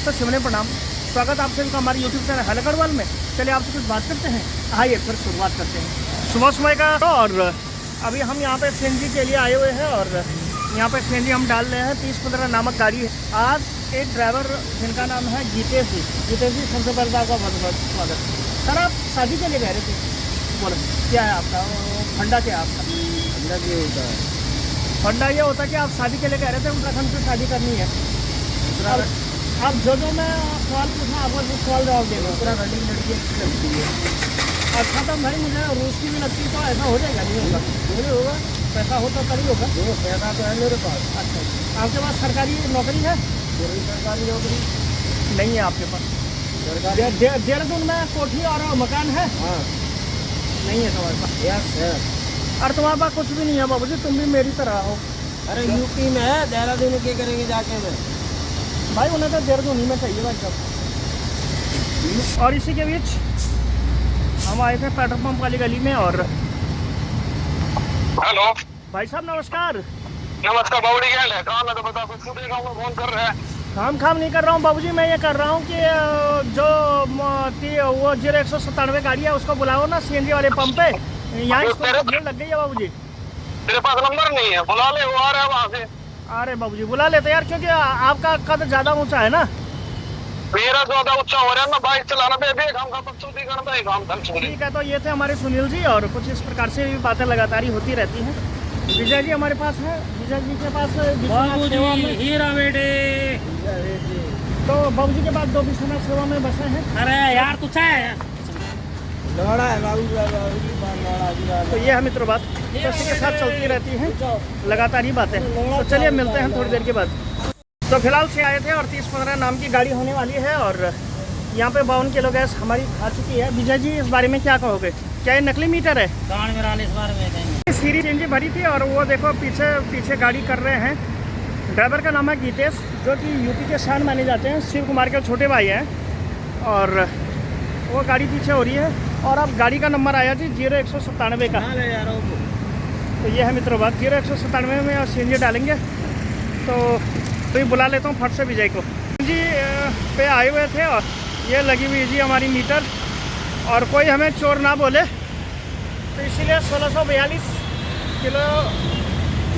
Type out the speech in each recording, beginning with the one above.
नमस्ते, शिवने प्रणाम। स्वागत आप सभी का हमारे यूट्यूब चैनल हेलो गढ़वाल में। चलिए आपसे कुछ बात करते हैं। आइए फिर शुरुआत करते हैं सुबह सुबह का। और अभी हम यहाँ पे सीएनजी के लिए आए हुए हैं और यहाँ पे सीएनजी हम डाल रहे हैं। 3015 नामक गाड़ी है। आज एक ड्राइवर जिनका नाम है गीतेश जी। सबसे पहले आपका बहुत बहुत स्वागत। सर आप शादी के लिए कह रहे थे, बोलो क्या है आपका फंडा, क्या है आपका फंडा? ये होता है फंडा, ये होता है कि आप शादी के लिए कह रहे थे, उत्तराखंड से शादी करनी है। आप जो मैं सवाल पूछना आपको जो सवाल जवाब देना। उत्तराखंड की लड़की अच्छी लगती है। अच्छा तो भाई मुझे रूस की भी लगती है, तो ऐसा हो जाएगा? नहीं होगा, नहीं होगा। पैसा हो तो तभी होगा। पैसा तो है मेरे पास। अच्छा, आपके पास सरकारी नौकरी है? सरकारी नौकरी नहीं है आपके पास? देहरादून में कोठी और मकान है? हाँ। नहीं है तुम्हारे पास? यस है। और तुम्हारे पास कुछ भी नहीं है बाबू जी, तुम भी मेरी तरह हो। अरे यूपी में है, देहरादून में क्या करेंगे जाके में? भाई उन्हें तो देहरादून ही में चाहिए भाई साहब। और इसी के बीच हम आए थे पेट्रोल पंप वाली गली में। और हेलो भाई साहब नमस्कार। नमस्कार बाबूजी, क्या है? काम है तो बता, कुछ छूटे गाँव में फोन कर रहे हैं। काम नहीं कर रहा हूँ बाबूजी, मैं ये कर रहा हूँ कि जो वो 0197 गाड़ी है उसको बुलाओ ना सीएनजी वाले पंप पे। यहाँ इसको भीड़ लग गई है बाबूजी। तेरे पास नंबर नहीं है? बुला ले, वो आ रहा है वहाँ से। अरे बाबूजी बुला लेते यार, क्योंकि आपका कद ज़्यादा ऊंचा है ना। मेरा ज्यादा ऊंचा हो रहा है ना, बाइक चलाना पे देख हम का बकचोदी करना है काम कर। ठीक है, तो ये थे हमारे सुनील जी। और कुछ इस प्रकार से भी बातें लगातार ही होती रहती हैं। विजय जी हमारे पास है। विजय जी के पास हीरा बेटे। तो बाबूजी के पास 2 विश्वनाथ सेवा में बसे हैं। अरे यार कुछ है लौड़ा है बाबू। तो ये है मित्र बात, तो इसी के साथ चलती रहती हैं लगातार ही बातें। तो चलिए मिलते हैं थोड़ी देर के बाद। तो फिलहाल से आए थे और 3015 नाम की गाड़ी होने वाली है। और यहाँ पे 52 किलो गैस हमारी आ चुकी है। विजय जी इस बारे में क्या कहोगे? क्या ये नकली मीटर है? सीरी सीएनजी भरी थी और वो देखो पीछे गाड़ी कर रहे हैं। ड्राइवर का नाम है गीतेश, जो कि यूपी के शान माने जाते हैं, शिव कुमार के छोटे भाई हैं। और वो गाड़ी पीछे हो रही है। और अब गाड़ी का नंबर आया जी 0197 का। तो ये है मित्रों बात, 0197 में सीएनजी डालेंगे। तो ये बुला लेता हूँ फट से विजय को। जी पे आए हुए थे और ये लगी हुई जी हमारी मीटर। और कोई हमें चोर ना बोले, तो इसीलिए 1642 किलो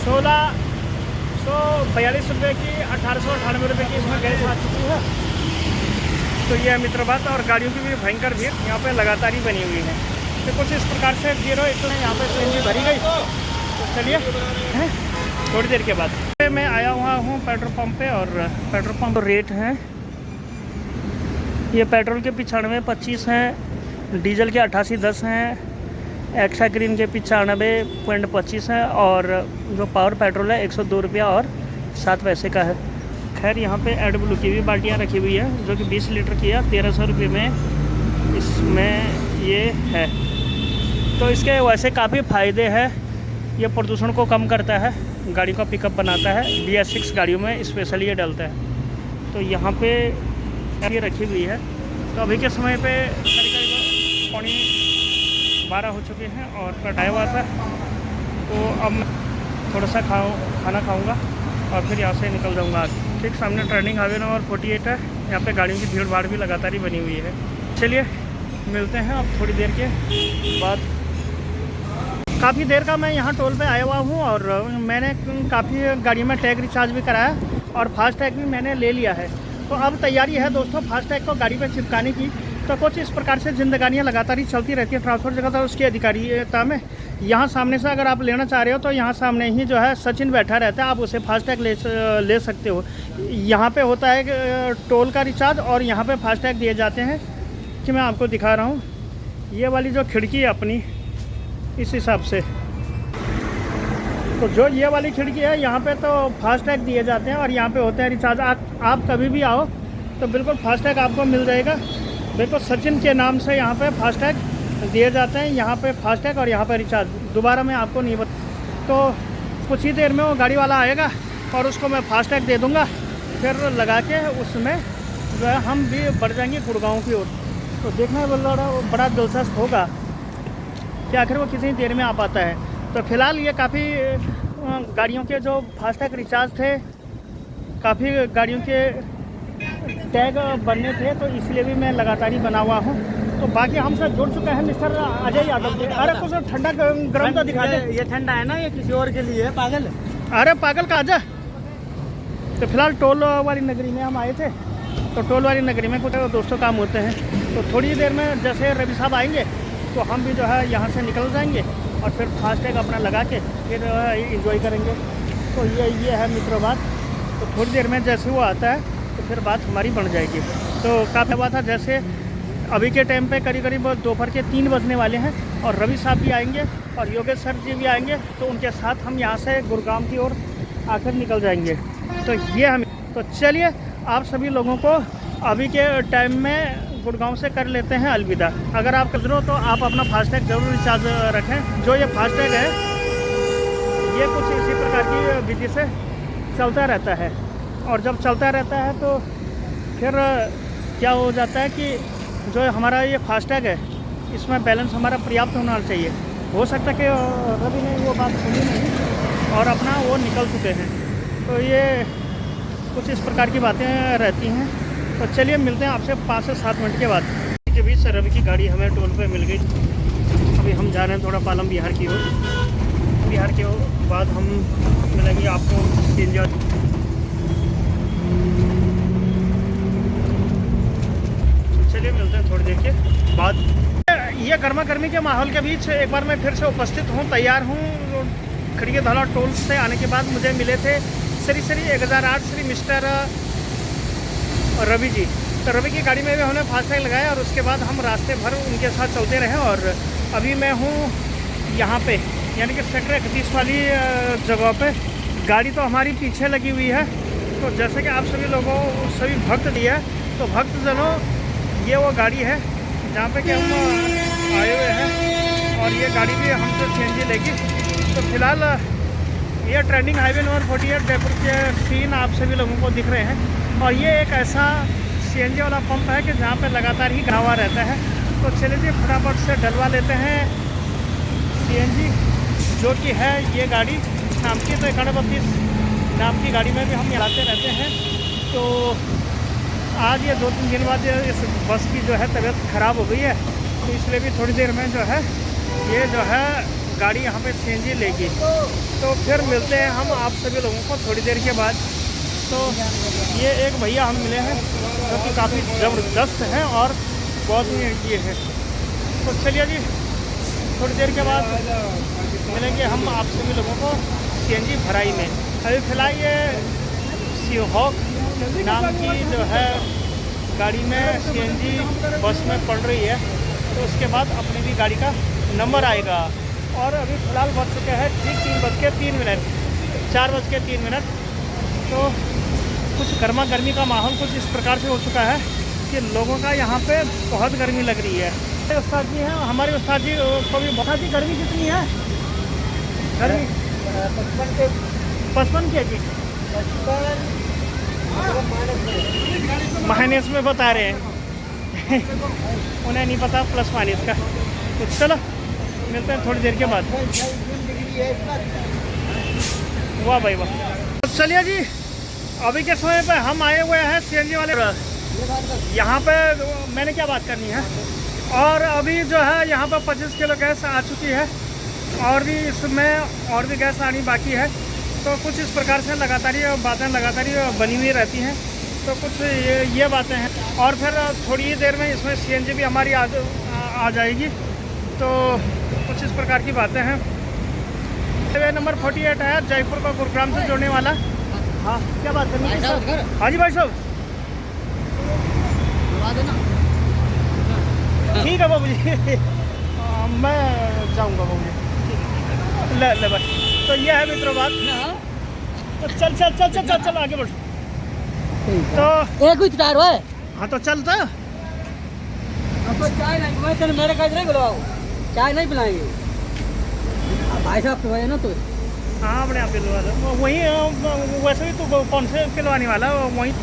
1642 रुपये की 1898 रुपये की इसमें गैस आ चुकी है। तो ये है मित्र बात। और गाड़ियों की भी भयंकर भीड़ यहाँ पे लगातार ही बनी हुई है। तो कुछ इस प्रकार से 01 यहाँ पे सीएनजी भरी गई। तो चलिए थोड़ी देर के बाद मैं आया हुआ हूँ पेट्रोल पंप पे। और पेट्रोल पंप रेट है, ये पेट्रोल के 95.25 हैं, डीजल के 88.10 हैं, एक्स्ट्रा ग्रीन के 95.25 हैं। और जो पावर पेट्रोल है 102 रुपया और 7 पैसे का है। खैर यहाँ पे एडब्ल्यू की भी बाल्टियाँ रखी हुई है, जो कि 20 लीटर की है। 1300 रुपये में इसमें ये है। तो इसके वैसे काफ़ी फ़ायदे हैं। ये प्रदूषण को कम करता है, गाड़ी का पिकअप बनाता है। BS6 गाड़ियों में स्पेशली ये डलता है। तो यहाँ पे ये रखी हुई है। तो अभी के समय पे करीब 12:15 हो चुके हैं और कटाया हुआ था। तो अब मैं थोड़ा सा खाना खाऊँगा और फिर यहाँ से निकल जाऊँगा। ठीक सामने टर्निंग हाईवे नंबर 48 है। यहाँ पे गाड़ियों की भीड़ भाड़ भी लगातार ही बनी हुई है। चलिए मिलते हैं अब थोड़ी देर के बाद। काफ़ी देर का मैं यहाँ टोल पे आया हुआ हूँ और मैंने काफ़ी गाड़ी में टैग रिचार्ज भी कराया और फास्ट टैग भी मैंने ले लिया है। तो अब तैयारी है दोस्तों फास्ट टैग को गाड़ी पे चिपकाने की। तो कुछ इस प्रकार से जिंदगानियाँ लगातार ही चलती रहती है ट्रांसपोर्ट जगह। तो उसकी अधिकारिता में यहाँ सामने से अगर आप लेना चाह रहे हो तो यहाँ सामने ही जो है सचिन बैठा रहता है, आप उसे फास्ट टैग ले सकते हो। यहाँ पे होता है टोल का रिचार्ज और यहाँ पे फास्ट टैग दिए जाते हैं। कि मैं आपको दिखा रहा हूँ ये वाली जो खिड़की है अपनी, इस हिसाब से। तो जो ये वाली खिड़की है यहाँ पे तो फास्ट टैग दिए जाते हैं और यहाँ पे होते हैं रिचार्ज। आप कभी भी आओ तो बिल्कुल फास्ट टैग आपको मिल जाएगा। बिल्कुल सचिन के नाम से यहाँ पे फास्ट टैग दिए जाते हैं। यहाँ पे फास्ट टैग और यहाँ पे रिचार्ज दोबारा मैं आपको नहीं तो कुछ ही देर में वो गाड़ी वाला आएगा और उसको मैं फास्ट टैग दे दूँगा। फिर लगा के उसमें जो है हम भी बढ़ जाएंगे गुड़गांव की ओर। तो देखना बड़ा दिलचस्प होगा कि आखिर वो कितनी देर में आ पाता है। तो फिलहाल ये काफ़ी गाड़ियों के जो फास्ट टैग रिचार्ज थे, काफ़ी गाड़ियों के टैग बनने थे, तो इसलिए भी मैं लगातार ही बना हुआ हूँ। तो बाकी हमसे जुड़ चुके हैं मिस्टर अजय यादव जी। अरे कुछ ठंडा गर्म तो दिखा दे। ये ठंडा है ना, ये किसी और के लिए है पागल। अरे पागल का आजा। तो फिलहाल टोल वाली नगरी में हम आए थे, तो टोल वाली नगरी में कुछ दोस्तों काम होते हैं, तो थोड़ी देर में जैसे रवि साहब आएंगे तो हम भी जो है यहाँ से निकल जाएंगे और फिर फास्टैग अपना लगा के फिर इंजॉय करेंगे। तो ये है मित्रों बात। तो थोड़ी देर में जैसे वो आता है तो फिर बात हमारी बन जाएगी। तो काफ़ी हुआ था, जैसे अभी के टाइम पे करीब दोपहर के 3 बजने वाले हैं और रवि साहब भी आएंगे और योगेश सर जी भी आएंगे, तो उनके साथ हम यहाँ से गुरुग्राम की ओर आकर निकल जाएंगे। तो ये हम तो चलिए आप सभी लोगों को अभी के टाइम में गुड़गांव से कर लेते हैं अलविदा। अगर आप गुजरो तो आप अपना फास्टैग ज़रूर रिचार्ज रखें। जो ये फास्टैग है ये कुछ इसी प्रकार की विधि से चलता रहता है, और जब चलता रहता है तो फिर क्या हो जाता है कि जो हमारा ये फास्टैग है इसमें बैलेंस हमारा पर्याप्त होना चाहिए। हो सकता है कि रवि ने वो बात सुनी नहीं और अपना वो निकल चुके हैं। तो ये कुछ इस प्रकार की बातें रहती हैं। तो चलिए मिलते हैं आपसे 5 से 7 मिनट के बाद। के बीच से रवि की गाड़ी हमें टोल पे मिल गई। अभी हम जा रहे हैं थोड़ा पालम बिहार की ओर। बिहार के बाद हम मिलेंगे आपको इंडिया। चलिए मिलते हैं थोड़ी देर के बाद। ये गर्मा गर्मी के माहौल के बीच एक बार मैं फिर से उपस्थित हूँ, तैयार हूँ। खड़िया धौला टोल से आने के बाद मुझे मिले थे श्री 1008 श्री मिस्टर रवि जी। तो रवि की गाड़ी में भी हमने फास्टैग लगाया और उसके बाद हम रास्ते भर उनके साथ चलते रहे। और अभी मैं हूँ यहाँ पे, यानी कि सेक्टर 31 वाली जगह पे। गाड़ी तो हमारी पीछे लगी हुई है। तो जैसे कि आप सभी लोगों सभी भक्त दिया, तो भक्तजनों ये वो गाड़ी है जहाँ पे कि हम आए हुए हैं, और ये गाड़ी भी हमसे CNG लेगी। तो फिलहाल ये ट्रेंडिंग हाईवे नंबर 48 जयपुर के सीन आप सभी लोगों को दिख रहे हैं। और ये एक ऐसा CNG वाला पंप है कि जहाँ पे लगातार ही गवा रहता है। तो चलिए फटाफट से डलवा लेते हैं CNG, जो कि है ये गाड़ी नाम की। तो 132 नाम की गाड़ी में भी हम चलाते रहते हैं। तो आज ये 2-3 दिन बाद इस बस की जो है तबीयत ख़राब हो गई है, तो इसलिए भी थोड़ी देर में जो है ये जो है गाड़ी यहाँ पे CNG लेगी। तो फिर मिलते हैं हम आप सभी लोगों को थोड़ी देर के बाद। तो ये एक भैया हम मिले हैं जो कि काफ़ी ज़बरदस्त हैं और बहुत ही ये है। तो चलिए जी थोड़ी देर के बाद मिलेंगे हम आप सभी लोगों को CNG भराई में। अभी फ़िलहाल ये सीहॉक नाम की जो है गाड़ी में CNG बस में पड़ रही है। तो उसके बाद अपनी भी गाड़ी का नंबर आएगा। और अभी फ़िलहाल बज चुके हैं ठीक 3:03, 4:03। तो कुछ गर्मा गर्मी का माहौल कुछ इस प्रकार से हो चुका है कि लोगों का यहाँ पे बहुत गर्मी लग रही है। उस्ताद जी हैं, हमारे उस्ताद जी को भी बहुत ही गर्मी कितनी है? गर्मी 55 kg माइनस में बता रहे हैं उन्हें नहीं पता प्लस माइनस का। तो चलो मिलते हैं थोड़ी देर के बाद। वाह भाई वाह। तो चलिए जी अभी के समय पे हम आए हुए हैं CNG वाले यहाँ पे। मैंने क्या बात करनी है, और अभी जो है यहाँ पर 25 किलो गैस आ चुकी है और भी इसमें और भी गैस आनी बाकी है। तो कुछ इस प्रकार से लगातार बातें लगातार बनी हुई रहती हैं। तो कुछ ये बातें हैं, और फिर थोड़ी ही देर में इसमें CNG भी हमारी आ जाएगी। तो कुछ इस प्रकार की बातें हैं। हाईवे नंबर 48 है जयपुर को गुरुग्राम से जोड़ने वाला। हाँ क्या बात करनी है सर? हाँ जी भाई साहब ठीक है बाबू जी मैं जाऊँगा बाबू जी। ले भाई। तो ये है मित्रों बात। तो चल चल चल चल चल चल आगे बढ़। तो एक कुछ कार है। हाँ तो चल। तो आपको चाय नहीं, मैं तेरे मेरे घर नहीं बुलाओ, चाय नहीं पिलाएंगे भाई साहब। तो है ना तो हाँ अपने आप पिलवा दो वहीं। वैसे भी तो कौन से पिलवाने वाला, वहीं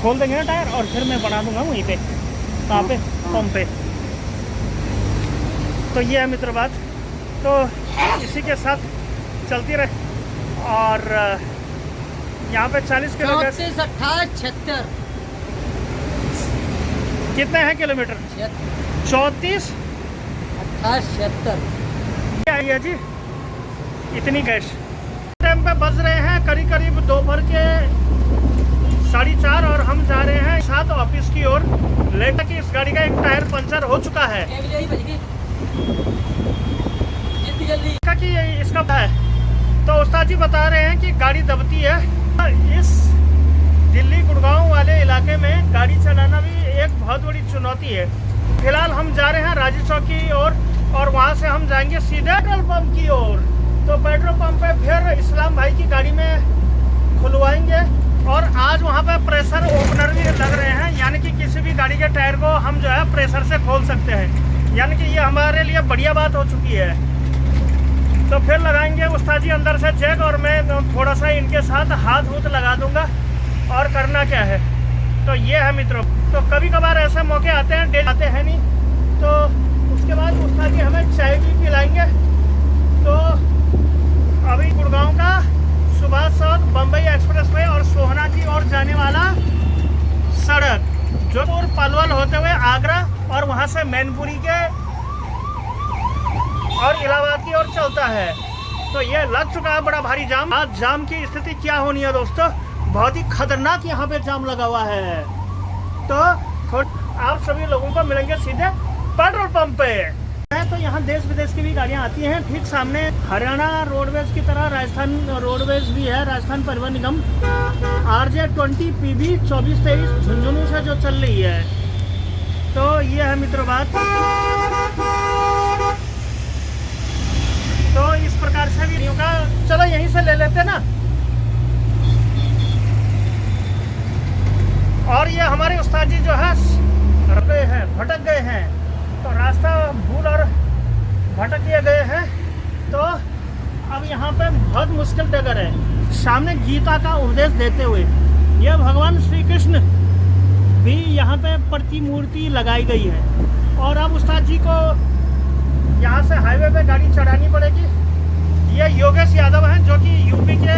खोल देंगे ना टायर और फिर मैं बना दूंगा वहीं पे। कहाँ पे? पंप पे। तो ये है मित्र बात। तो इसी के साथ चलती रहे। और यहाँ पे 40 किलो गैस 28 76 कितने हैं किलोमीटर? 34 28 76। क्या है जी इतनी कैश? टाइम पे बज रहे हैं करीब करीब दोपहर के 4:30 और हम जा रहे हैं 7 ऑफिस की ओर। लेट कि इस गाड़ी का एक टायर पंचर हो चुका है कि इसका है। तो उस्ताद जी बता रहे हैं कि गाड़ी दबती है। इस दिल्ली गुड़गांव वाले इलाके में गाड़ी चलाना भी एक बहुत बड़ी चुनौती है। फिलहाल हम जा रहे हैं राजी चौक की ओर और वहां से हम जाएंगे सीधे पेट्रोल पंप की ओर। तो पेट्रोल पंप पे फिर इस्लाम भाई की गाड़ी में खुलवाएंगे और आज वहां पे प्रेशर ओपनर भी लग रहे हैं, यानी कि किसी भी गाड़ी के टायर को हम जो है प्रेशर से खोल सकते हैं, यानी कि ये हमारे लिए बढ़िया बात हो चुकी है। तो फिर लगाएंगे उस्ताद जी अंदर से चेक और मैं थोड़ा सा इनके साथ हाथ हूथ लगा दूंगा। और करना क्या है तो ये है मित्रों। तो कभी कभार ऐसे मौके आते हैं, डेट आते हैं नहीं, तो उसके बाद उस्ताद जी हमें चाय भी पिलाएंगे। तो अभी गुड़गांव का सुभाष चौक बम्बई एक्सप्रेसवे और सोहना की ओर जाने वाला सड़क जोधपुर पलवल होते हुए आगरा और वहां से मैनपुरी के और इलाहाबाद की ओर चलता है। तो ये लग चुका है बड़ा भारी जाम। आज जाम की स्थिति क्या होनी है दोस्तों, बहुत ही खतरनाक यहाँ पे जाम लगा हुआ है। तो आप सभी लोगों को मिलेंगे सीधे पेट्रोल पंप पे। तो यहाँ देश विदेश की भी गाड़ियाँ आती हैं। ठीक सामने हरियाणा रोडवेज की तरह राजस्थान रोडवेज भी है, राजस्थान परिवहन निगम RJ20 PB 2423 झुंझुनू से जो चल रही है। तो ये है मित्रों बात। तो इस प्रकार से भी का चलो यहीं से ले लेते ना। और ये हमारे उस्ताद जी जो है भटक गए हैं, तो रास्ता भूल और भटक गए हैं। तो अब यहाँ पे बहुत मुश्किल जगह है। सामने गीता का उपदेश देते हुए ये भगवान श्री कृष्ण भी यहाँ पे प्रतिमूर्ति लगाई गई है। और अब उस्ताद जी को यहाँ से हाईवे पे गाड़ी चढ़ानी पड़ेगी। ये योगेश यादव हैं जो कि यूपी के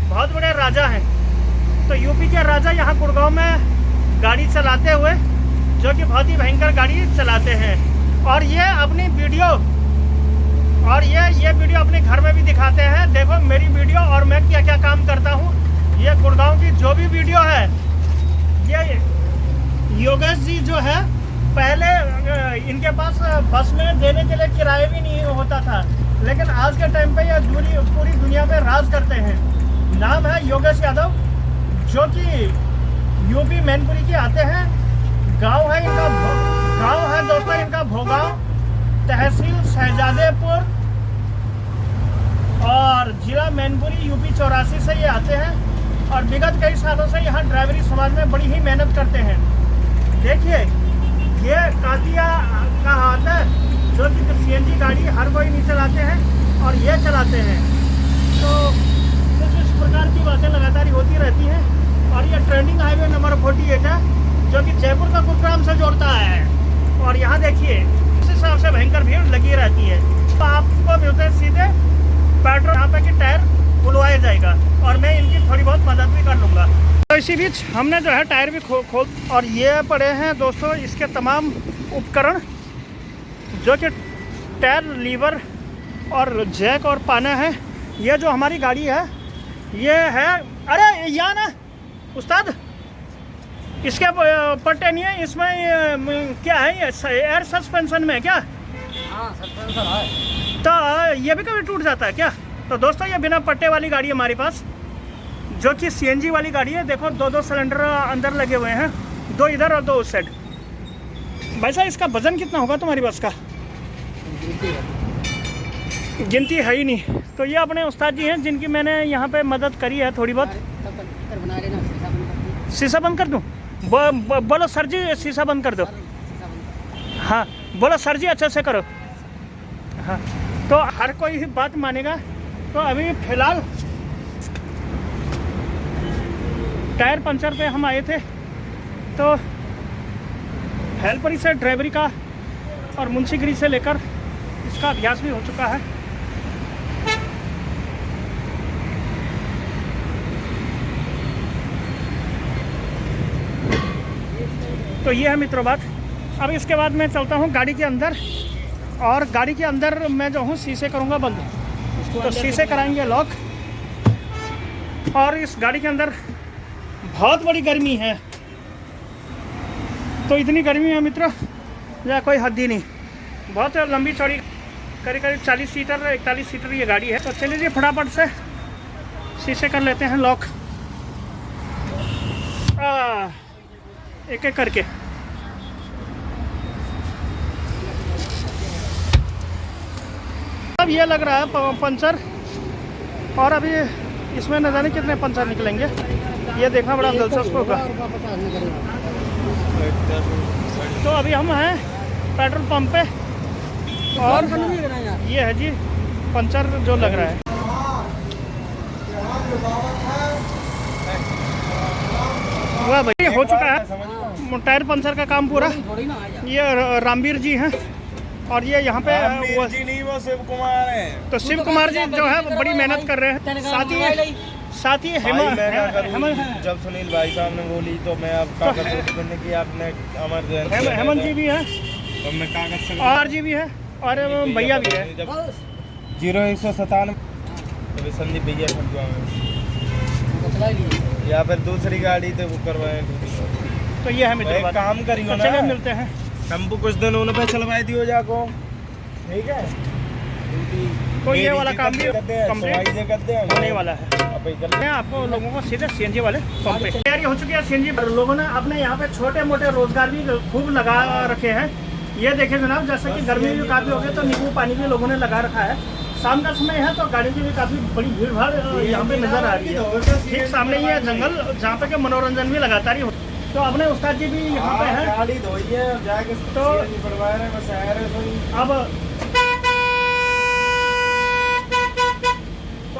बहुत बड़े राजा हैं। तो यूपी के राजा यहाँ गुड़गांव में गाड़ी चलाते हुए जो कि बहुत ही भयंकर गाड़ी चलाते हैं। और ये अपनी वीडियो और ये वीडियो अपने घर में भी दिखाते हैं। देखो मेरी वीडियो और मैं क्या क्या काम करता हूँ। ये गुड़गांव की जो भी वीडियो है, ये योगेश जी जो है पहले इनके पास बस में देने के लिए किराए भी नहीं होता था, लेकिन आज के टाइम पे ये पूरी दुनिया पे राज करते हैं। नाम है योगेश यादव, जो कि यूपी मैनपुरी के आते हैं। गांव है इनका, गांव है दोस्तों इनका भोगांव, तहसील शहजादेपुर और जिला मैनपुरी, यूपी 84 से ये आते हैं। और विगत कई सालों से यहाँ ड्राइवरी समाज में बड़ी ही मेहनत करते हैं। देखिए ये कातिया का हाथ है, जो कि CNG गाड़ी हर कोई नहीं चलाते हैं और ये चलाते हैं। तो कुछ इस प्रकार की बातें लगातार होती रहती हैं। और ये ट्रेंडिंग हाईवे नंबर 48 है, जो कि जयपुर का गुरुग्राम से जोड़ता है। और यहाँ देखिए इस हिसाब से भयंकर भीड़ लगी रहती है। तो आपको मिलते हैं सीधे पेट्रोल यहाँ पे कि टायर खुलवाया जाएगा और मैं इनकी थोड़ी बहुत मदद भी कर लूँगा। तो इसी बीच हमने जो है टायर भी खोल और ये पड़े हैं दोस्तों इसके तमाम उपकरण, जो कि टायर, लीवर और जैक और पाना है। ये जो हमारी गाड़ी है ये है, अरे यहाँ ना उस्ताद इसके पट्टे नहीं है, इसमें क्या है ये एयर सस्पेंशन में क्या? हाँ सस्पेंशन है। तो ये भी कभी टूट जाता है क्या? तो दोस्तों ये बिना पट्टे वाली गाड़ी है हमारे पास, जो कि CNG वाली गाड़ी है। देखो 2-2 सिलेंडर अंदर लगे हुए हैं, 2 इधर और 2 उस साइड। भाई साहब इसका वजन कितना होगा तुम्हारी बस का? गिनती है ही नहीं। तो ये अपने उस्ताद जी हैं जिनकी मैंने यहाँ पे मदद करी है थोड़ी बहुत। शीशा बंद कर दूँ? बोलो सर जी शीशा बंद कर दो। हाँ बोलो सर जी अच्छे से करो। हाँ तो हर कोई बात मानेगा। तो अभी फ़िलहाल टायर पंचर पे हम आए थे, तो हेल्परी से ड्राइवरी का और मुंशीगिरी से लेकर इसका अभ्यास भी हो चुका है। तो ये है मित्रों बात। अब इसके बाद मैं चलता हूँ गाड़ी के अंदर, और गाड़ी के अंदर मैं जो हूँ शीशे करूँगा बंद, तो शीशे कराएंगे लॉक। और इस गाड़ी के अंदर बहुत बड़ी गर्मी है, तो इतनी गर्मी है मित्रों या कोई हद ही नहीं। बहुत लंबी चौड़ी करीब करीब 40 सीटर 41 सीटर ये गाड़ी है। तो चलिए जी फटाफट से शीशे कर लेते हैं लॉक, एक एक करके। अब ये लग रहा है पंचर, और अभी इसमें न जाने कितने पंचर निकलेंगे, ये देखना बड़ा दिलचस्प होगा। तो अभी हम हैं पेट्रोल पंप पे, और ये है जी पंचर जो लग रहा है। वाह भाई, हो चुका है टायर पंचर का काम पूरा। ये रामवीर जी हैं, और ये यहाँ पे जी नहीं, वो शिव कुमार है। तो शिव कुमार जी जो है बड़ी मेहनत कर रहे हैं। साथ ही हेमंत, जब सुनील भाई साहब ने बोली तो मैं अब कागज करने की, आपने हेमंत जी भी है, तो मैं कागज से और जी भी है, और भैया भी है। 0197 संदीप भैया या फिर दूसरी गाड़ी तो वो करवाएं। तो ये है मित्रों बात। काम करियो ना, चलिए मिलते हैं। टेम्पो कुछ दिन उन पे चलवाई दियो जाको, ठीक है। तो ये वाला काम भी कंप्लीट करते हैं होने वाला है। मैं आपको लोगों को सीधे सीएनजी वाले पंप पे तैयारी हो चुकी है। सीएनजी लोगों ने अपने यहाँ पे छोटे मोटे रोजगार भी खूब लगा रखे हैं। ये देखें जनाब, जैसे कि गर्मी भी काफ़ी हो गई तो नींबू पानी भी लोगों ने लगा रखा है। शाम का समय है तो गाड़ी की भी काफ़ी बड़ी भीड़ भाड़ यहाँ पे नजर आ रही है। ठीक सामने ये जंगल जहाँ पे के मनोरंजन भी लगातार ही हो। तो अपने उस्ताद जी भी यहाँ पे हैं। गाड़ी धोई है जाके तो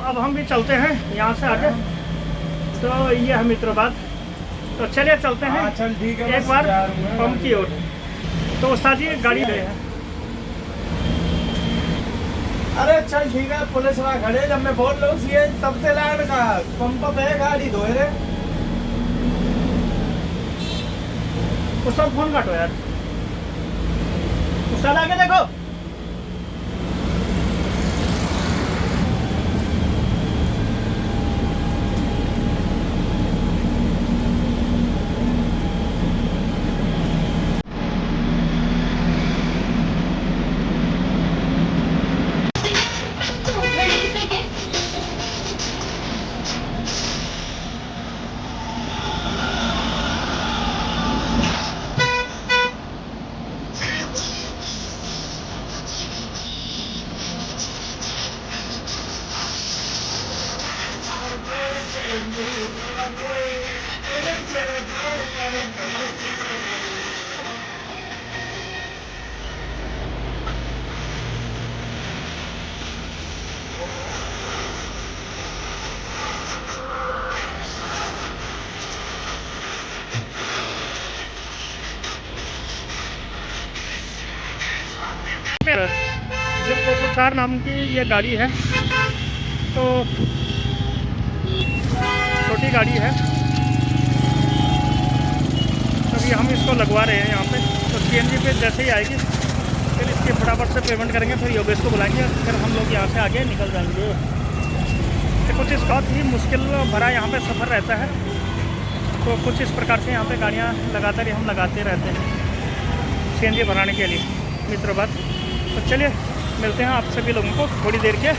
अब हम भी चलते हैं यहाँ से आगे। तो ये है मित्रों बात। तो चलिए चलते हैं चल ठीक है, एक बार पंप की ओर। तो उस्ताद जी गाड़ी गए हैं। अरे चल ठीक है, पुलिस वहाँ खड़े, जब मैं बोल रहा हूँ सीए तब से लाइन का पंप पे गाड़ी धोए रे। उस्ताद फोन काटो यार, उस्ताद आगे देखो। कार नाम की ये गाड़ी है, तो छोटी गाड़ी है। अभी हम इसको लगवा रहे हैं यहाँ पे। तो सीएनजी पे जैसे ही आएगी फिर इसकी फटाफट से पेमेंट करेंगे, फिर योगेश को बुलाएंगे, फिर हम लोग यहाँ से आगे निकल जाएंगे। तो कुछ इस बहुत ही मुश्किल भरा यहाँ पे सफ़र रहता है। तो कुछ इस प्रकार से यहाँ पे गाड़ियाँ लगातार ही हम लगाते रहते हैं सीएनजी भराने के लिए मित्रों बात। तो चलिए मिलते हैं आप सभी लोगों को थोड़ी देर के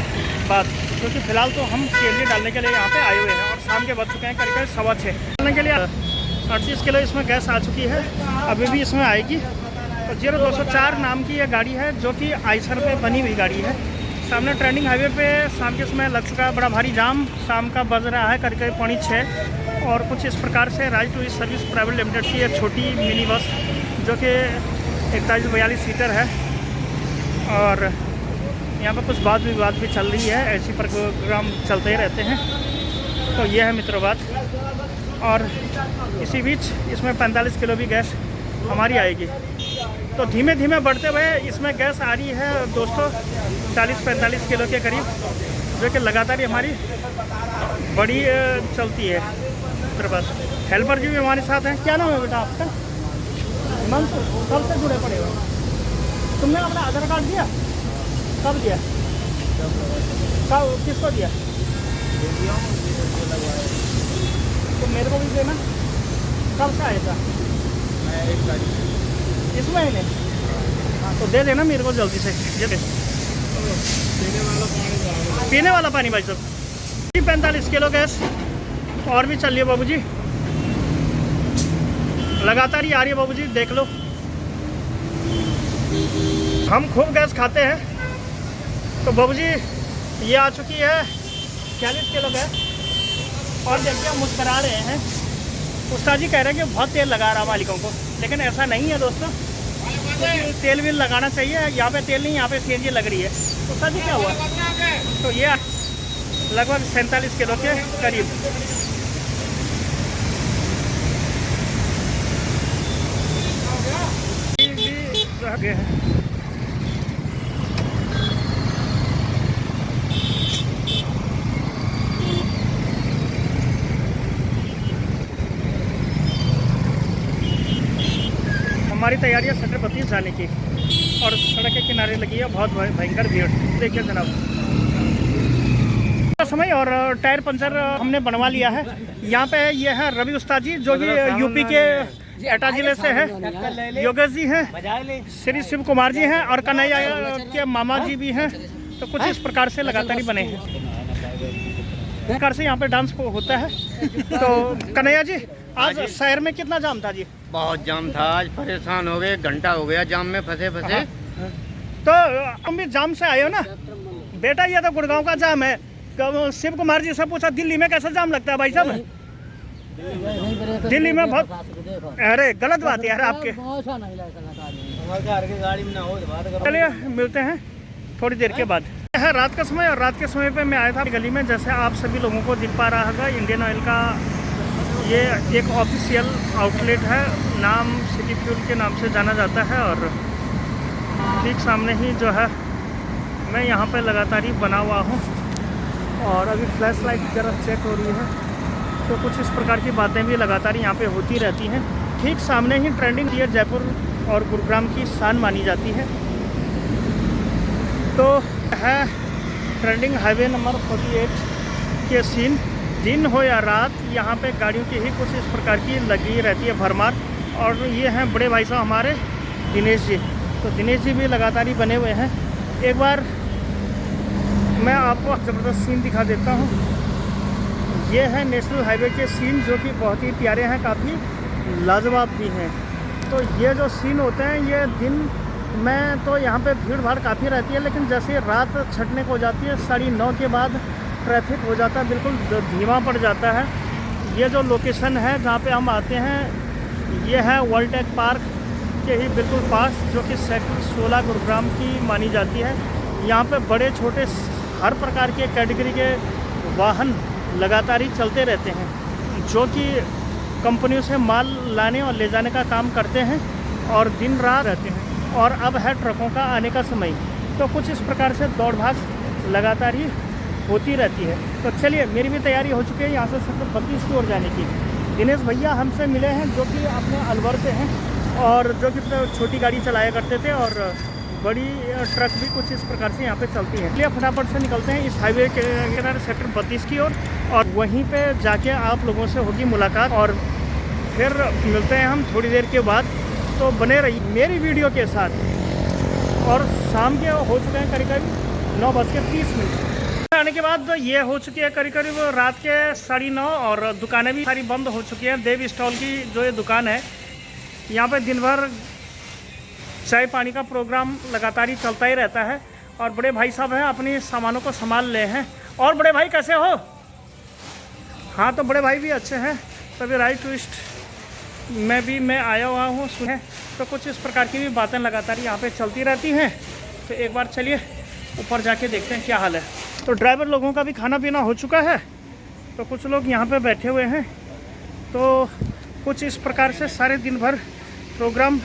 बाद, क्योंकि फ़िलहाल तो हम सीएनजी डालने के लिए यहाँ पे आए हुए हैं और शाम के बज चुके हैं करीब 6:15 डालने के लिए। 38 किलो इसमें गैस आ चुकी है, अभी भी इसमें आएगी। तो 0204 नाम की यह गाड़ी है, जो कि आइसर पे बनी हुई गाड़ी है। सामने ट्रेंडिंग हाईवे पे शाम के समय लग चुका है बड़ा भारी जाम। शाम का बज रहा है करीब 5:45 और कुछ इस प्रकार से राज टूरिस्ट सर्विस प्राइवेट लिमिटेड की एक छोटी मिनी बस जो कि 41-42 सीटर है, और यहाँ पर कुछ वाद विवाद भी चल रही है। ऐसी प्रोग्राम चलते ही रहते हैं। तो ये है मित्रों बात। और इसी बीच इसमें 45 किलो भी गैस हमारी आएगी। तो धीमे धीमे बढ़ते हुए इसमें गैस आ रही है दोस्तों 40-45 किलो के करीब, जो कि लगातार ही हमारी बड़ी चलती है मित्रों बात। हेल्पर जी भी हमारे साथ हैं। क्या नाम है बेटा आपका? हिमांशु कब से जुड़े पड़े हो? तुमने अपना आधार कार्ड दिया? कब दिया? कब किसको दिया? तो मेरे को भी देना। कब से आया था? इस महीने? हाँ तो दे देना मेरे को जल्दी से। ये दे। पीने वाला पानी भाई साहब 45 किलो गैस और भी चल रही है बाबूजी, लगातार ही आ रही है बाबूजी, देख लो। हम खूब गैस खाते हैं तो बाबूजी ये आ चुकी है 40 किलो गैस। और देखिए हम मुस्करा रहे हैं। उस्ताद जी कह रहे हैं कि बहुत तेल लगा रहा मालिकों को, लेकिन ऐसा नहीं है दोस्तों, क्योंकि तेल भी लगाना चाहिए। यहाँ पे तेल नहीं, यहाँ पे सीएनजी लग रही है। उस्ताद जी क्या हुआ? तो ये लगभग 47 किलो के करीब। रह गए हैं। हमारी तैयारी है सेक्टर 32 जाने की और सड़क के किनारे लगी है बहुत भयंकर भीड़। देखिए जनाब समय और टायर पंचर हमने बनवा लिया है। यहाँ पे ये है रवि उस्ताद जी जो कि यूपी के एटा जिले से है, योगेश जी हैं, श्री शिव कुमार जी हैं और कन्हैया के मामा जी भी हैं। तो कुछ इस प्रकार से लगातार ही बने हैं। इस प्रकार से यहाँ पे डांस होता है। तो कन्हैया जी आज शहर में कितना जाम था जी? बहुत जाम था, आज परेशान हो गए, घंटा हो गया जाम में फंसे फंसे। तो तुम भी जाम से आए हो ना बेटा? ये तो गुड़गांव का जाम है। शिव कुमार जी से पूछा दिल्ली में कैसा जाम लगता है भाई साहब? दिल्ली में बहुत, अरे गलत बात है यार आपके। चलिए मिलते हैं थोड़ी देर के बाद। है रात का समय और रात के समय पे मैं आया था गली में। जैसे आप सभी लोगों को दिख पा रहा होगा, इंडियन ऑयल का ये एक ऑफिशियल आउटलेट है, नाम सिटी फ्यूल के नाम से जाना जाता है। और ठीक सामने ही जो है मैं यहाँ पे लगातार ही बना हुआ हूँ और अभी फ्लैश लाइट ज़रा चेक हो रही है। तो कुछ इस प्रकार की बातें भी लगातार यहाँ पे होती रहती हैं। ठीक सामने ही ट्रेंडिंग ये जयपुर और गुरुग्राम की शान मानी जाती है। तो है ट्रेंडिंग हाईवे नंबर 48 के सीन। दिन हो या रात यहाँ पे गाड़ियों की ही कुछ इस प्रकार की लगी रहती है भरमार। और ये हैं बड़े भाई साहब हमारे दिनेश जी। तो दिनेश जी भी लगातार ही बने हुए हैं। एक बार मैं आपको ज़बरदस्त सीन दिखा देता हूँ। ये है नेशनल हाईवे के सीन जो कि बहुत ही प्यारे हैं, काफ़ी लाजवाब भी हैं। तो ये जो सीन होते हैं ये दिन में तो यहाँ पे भीड़ भाड़ काफ़ी रहती है, लेकिन जैसे रात छटने को हो जाती है 9:30 के बाद ट्रैफिक हो जाता है, बिल्कुल धीमा पड़ जाता है। ये जो लोकेशन है जहाँ पे हम आते हैं ये है वर्ल्ड टेक पार्क के ही बिल्कुल पास, जो कि सेक्टर 16 गुरुग्राम की मानी जाती है। यहाँ पे बड़े छोटे हर प्रकार के कैटेगरी के वाहन लगातार ही चलते रहते हैं, जो कि कंपनियों से माल लाने और ले जाने का काम करते हैं और दिन रात रहते हैं। और अब है ट्रकों का आने का समय। तो कुछ इस प्रकार से दौड़ भाग लगातार ही होती रहती है। तो चलिए मेरी भी तैयारी हो चुकी है यहाँ से सेक्टर 32 की ओर जाने की। दिनेश भैया हमसे मिले हैं जो कि अपने अलवर से हैं और जो कि छोटी गाड़ी चलाया करते थे और बड़ी ट्रक भी कुछ इस प्रकार से यहाँ पे चलती है। इसलिए फटाफट से निकलते हैं इस हाईवे के किनारे सेक्टर 32 की ओर और वहीं पे जाके आप लोगों से होगी मुलाकात और फिर मिलते हैं हम थोड़ी देर के बाद। तो बने रहिए मेरी वीडियो के साथ। और शाम के हो चुके हैं करीब करीब 9:30 आने के बाद ये हो चुकी है करीब करीब रात के 9:30 और दुकानें भी सारी बंद हो चुकी हैं। देव स्टॉल की जो ये दुकान है यहाँ पे दिन भर चाय पानी का प्रोग्राम लगातार ही चलता ही रहता है। और बड़े भाई साहब हैं अपनी सामानों को संभाल ले हैं। और बड़े भाई कैसे हो? हाँ तो बड़े भाई भी अच्छे हैं। तभी राइट ट्विस्ट मैं आया हुआ हूँ सुने। तो कुछ इस प्रकार की भी बातें लगातार यहाँ पे चलती रहती हैं। तो एक बार चलिए ऊपर जाके देखते हैं क्या हाल है। तो ड्राइवर लोगों का भी खाना पीना हो चुका है, तो कुछ लोग यहाँ पे बैठे हुए हैं। तो कुछ इस प्रकार से सारे दिन भर प्रोग्राम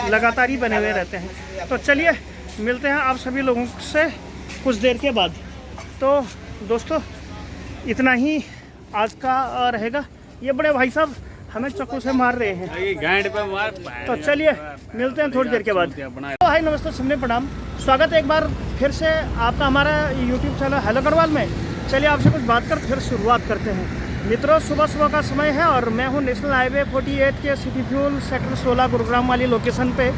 लगातार ही बने हुए रहते हैं। तो चलिए मिलते हैं आप सभी लोगों से कुछ देर के बाद। तो दोस्तों इतना ही आज का रहेगा। ये बड़े भाई साहब हमें चाकू से मार रहे हैं। गांड पे मार। तो चलिए मिलते हैं थोड़ी देर के बाद। तो हाय नमस्ते, सुनने प्रणाम, स्वागत है एक बार फिर से आपका हमारा यूट्यूब चैनल हेलो गढ़वाल में। चलिए आपसे कुछ बात कर फिर शुरुआत करते हैं। मित्रों, सुबह सुबह का समय है और मैं हूं नेशनल हाईवे 48 के सिटी फ्यूल सेक्टर 16 गुरुग्राम वाली लोकेशन पे।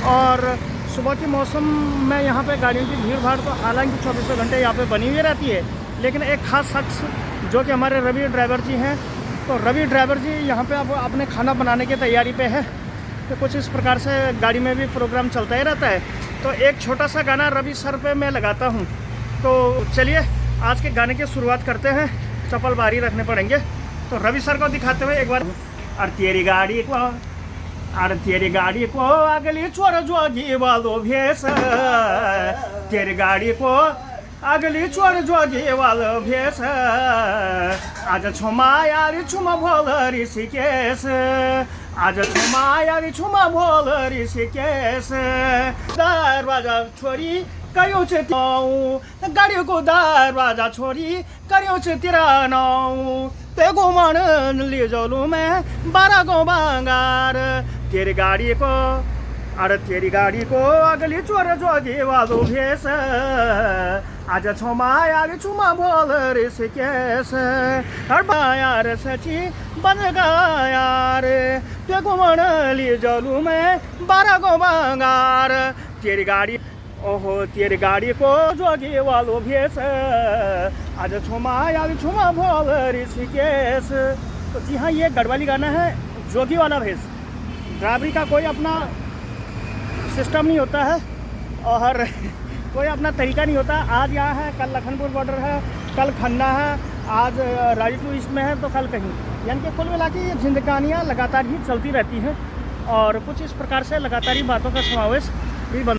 और सुबह के मौसम में यहाँ पे गाड़ियों की भीड़ भाड़ तो हालांकि 24 घंटे यहाँ पे बनी हुई रहती है, लेकिन एक खास शख्स जो कि हमारे रवि ड्राइवर जी हैं, तो रवि ड्राइवर जी यहाँ पे अब अपने खाना बनाने की तैयारी पे है। तो कुछ इस प्रकार से गाड़ी में भी प्रोग्राम चलता ही रहता है। तो एक छोटा सा गाना रवि सर पे मैं लगाता हूँ। तो चलिए आज के गाने की शुरुआत करते हैं। चप्पल बाहर ही रखने पड़ेंगे। तो रवि सर को दिखाते हुए एक बार। और तेरी गाड़ी को अगली छोर जोगी वालो भेस, तेरी गाड़ी को अगली छोर जोगी वालो भेस, आज छुमा यारी छुमा भोल ऋषिकेश, आज छुमा यारी छुमा भोल ऋषिकेश, दरवाजा छोरी करियो छ तिराऊ, गाडीको दरवाजा छोरी करियो छ तिराऊ, तेगो मन लिजोलू में 12 को बंगार, तेरी गाड़ी को अरे तेरी गाड़ी को अगली चोर जोगी वालो भेस, आज छुमा यार छुमा बोल ऋषिकेश, हर यार सची बन गया यार, तेगो मन लिजोलू में 12 को बंगार, तेरी गाड़ी ओहो तेरी गाड़ी को जोगी वालो भेस, आज छुमा यार छुमा बोल ऋषिकेश। तो जी हाँ, ये गढ़वाली गाना है जोगी वाला भेस। ड्राइवरी का कोई अपना सिस्टम नहीं होता है और कोई अपना तरीका नहीं होता। आज यहाँ है, कल लखनपुर बॉर्डर है, कल खन्ना है, आज राजी टू ईस्ट में है, तो कल कहीं। यानी कि कुल मिला के ये जिंदगानियाँ लगातार ही चलती रहती हैं और कुछ इस प्रकार से लगातार ही बातों का समावेश भी